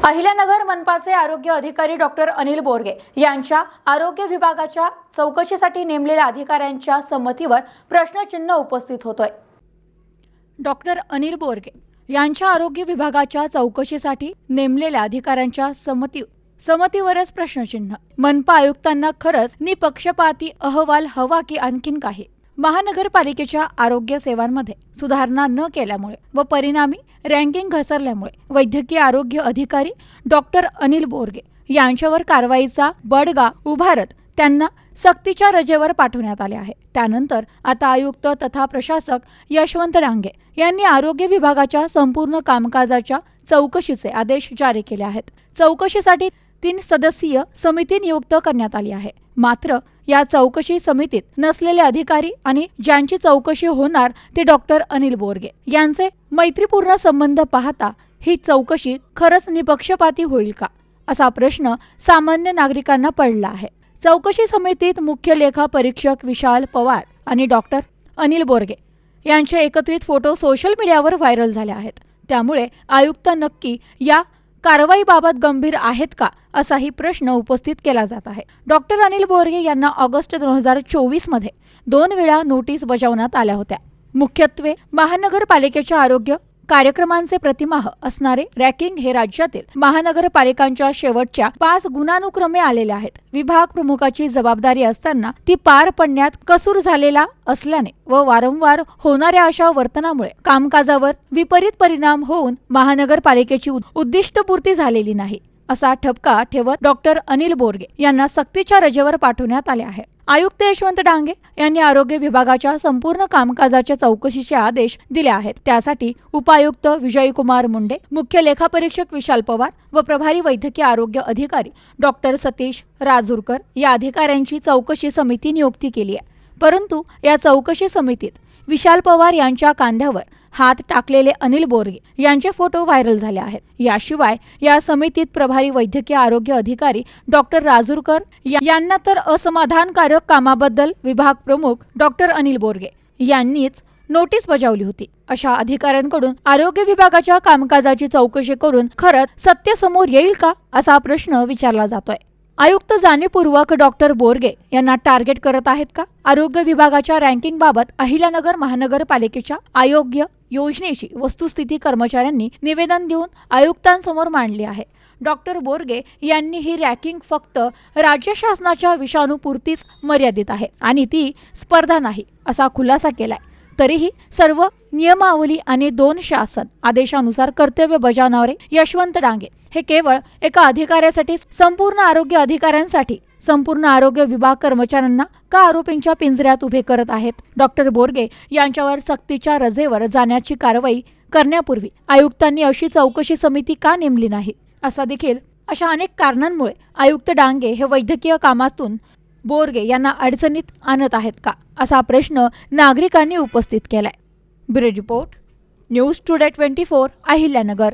अहिल्यानगर मनपाचे आरोग्य अधिकारी डॉक्टर अनिल बोरगे यांच्या आरोग्य विभागाच्या चौकशीसाठी नेमलेल्या अधिकाऱ्यांच्या संमतीवर प्रश्नचिन्ह उपस्थित होतोय। डॉक्टर अनिल बोरगे यांच्या आरोग्य विभागाच्या चौकशीसाठी नेमलेल्या अधिकाऱ्यांच्या संमतीवरच प्रश्नचिन्ह। मनपा आयुक्तांना खरंच निपक्षपाती अहवाल हवा की आणखीन काही? महानगरपालिकेच्या आरोग्य सेवांमध्ये सुधारणा न केल्यामुळे व परिणामी रँकिंग घसरल्यामुळे वैद्यकीय आरोग्य अधिकारी डॉक्टर अनिल बोरगे यांच्यावर कारवाईचा बडगा उभारत त्यांना सक्तीच्या रजेवर पाठवण्यात आले आहे। त्यानंतर आता आयुक्त तथा प्रशासक यशवंत डांगे यांनी आरोग्य विभागाच्या संपूर्ण कामकाजाच्या चौकशीचे आदेश जारी केले आहेत। चौकशीसाठी 3 सदस्यीय समिती नियुक्त करण्यात आली आहे। मात्र या चौकशी समितीत नसलेले अधिकारी आणि ज्यांची चौकशी होणार ते डॉक्टर अनिल बोरगे यांचे मैत्रीपूर्ण संबंध पाहता ही चौकशी खरंच निपक्षपाती होईल का, असा प्रश्न सामान्य नागरिकांना पडला आहे। चौकशी समितीत मुख्य लेखा परीक्षक विशाल पवार आणि डॉक्टर अनिल बोरगे यांचे एकत्रित फोटो सोशल मीडियावर व्हायरल झाले आहेत। त्यामुळे आयुक्त नक्की या कारवाईबाबत गंभीर आहेत का, असाही प्रश्न उपस्थित केला जात आहे। डॉक्टर अनिल बोरगे यांना ऑगस्ट 2024 मध्ये 2 वेळा नोटीस बजावण्यात आल्या होत्या। मुख्यत्वे महानगरपालिकेच्या आरोग्य कार्यक्रमांचे प्रतिमाह असणारे रँकिंग हे राज्यातील महानगरपालिकांच्या शेवटच्या 5 गुणानुक्रमे आलेले आहेत। विभाग प्रमुखाची जबाबदारी असताना ती पार पडण्यात कसूर झालेला असल्याने व वारंवार होणाऱ्या अशा वर्तनामुळे कामकाजावर विपरीत परिणाम होऊन महानगरपालिकेची उद्दिष्टपूर्ती झालेली नाही, असा ठपका ठेवत डॉक्टर अनिल बोरगे यांना सक्तीच्या रजेवर पाठवण्यात आले आहे। आयुक्त यशवंत डांगे यांनी आरोग्य विभागाच्या संपूर्ण कामकाजाच्या चौकशीचे आदेश दिले आहेत। त्यासाठी उपायुक्त विजयकुमार मुंडे, मुख्य लेखापरीक्षक विशाल पवार व प्रभारी वैद्यकीय आरोग्य अधिकारी डॉक्टर सतीश राजूरकर या अधिकाऱ्यांची चौकशी समिती नियुक्ती केली आहे। परंतु या चौकशी समितीत विशाल पवार यांच्या कांद्यावर हात टाकलेले अनिल बोरगे यांचे फोटो व्हायरल झाले आहेत। याशिवाय या समितीत प्रभारी वैद्यकीय आरोग्य अधिकारी डॉक्टर राजूरकर यांना तर असमाधानकारक कामाबद्दल विभाग प्रमुख डॉक्टर अनिल बोरगे यांनीच नोटीस बजावली होती। अशा अधिकाऱ्यांकडून आरोग्य विभागाच्या कामकाजाची चौकशी करून खरंच सत्य समोर येईल का, असा प्रश्न विचारला जातोय। आयुक्त जाणीवपूर्वक डॉक्टर बोरगे यांना टार्गेट करत आहेत का? आरोग्य विभागाच्या रँकिंग बाबत अहिल्यानगर महानगरपालिकेच्या आरोग्य योजनेची वस्तुस्थिती कर्मचाऱ्यांनी निवेदन देऊन आयुक्तांसमोर मांडली आहे। डॉक्टर बोरगे यांनी ही रँकिंग फक्त राज्य शासनाच्या विषाणूपुरतीच मर्यादित आहे आणि ती स्पर्धा नाही, असा खुलासा केलाय। तरीही सर्व नियमावली आणि 2 शासन आदेशानुसार कर्तव्य बजावणारे यशवंत डांगे हे केवळ एका अधिकाऱ्यासाठी संपूर्ण आरोग्य अधिकाऱ्यांसाठी संपूर्ण आरोग्य विभाग कर्मचाऱ्यांना का आरोपींच्या पिंजऱ्यात उभे करत आहेत? डॉक्टर बोरगे यांच्यावर सक्तीच्या रजेवर जाण्याची कारवाई करण्यापूर्वी आयुक्तांनी अशी चौकशी समिती का नेमली नाही? अशा अनेक कारणांमुळे आयुक्त डांगे हे वैद्यकीय कामातून बोरगे यांना अडचणीत आणत आहेत का, असा प्रश्न नागरिकांनी उपस्थित केलाय। Bureau report, news today 24, Ahilyanagar.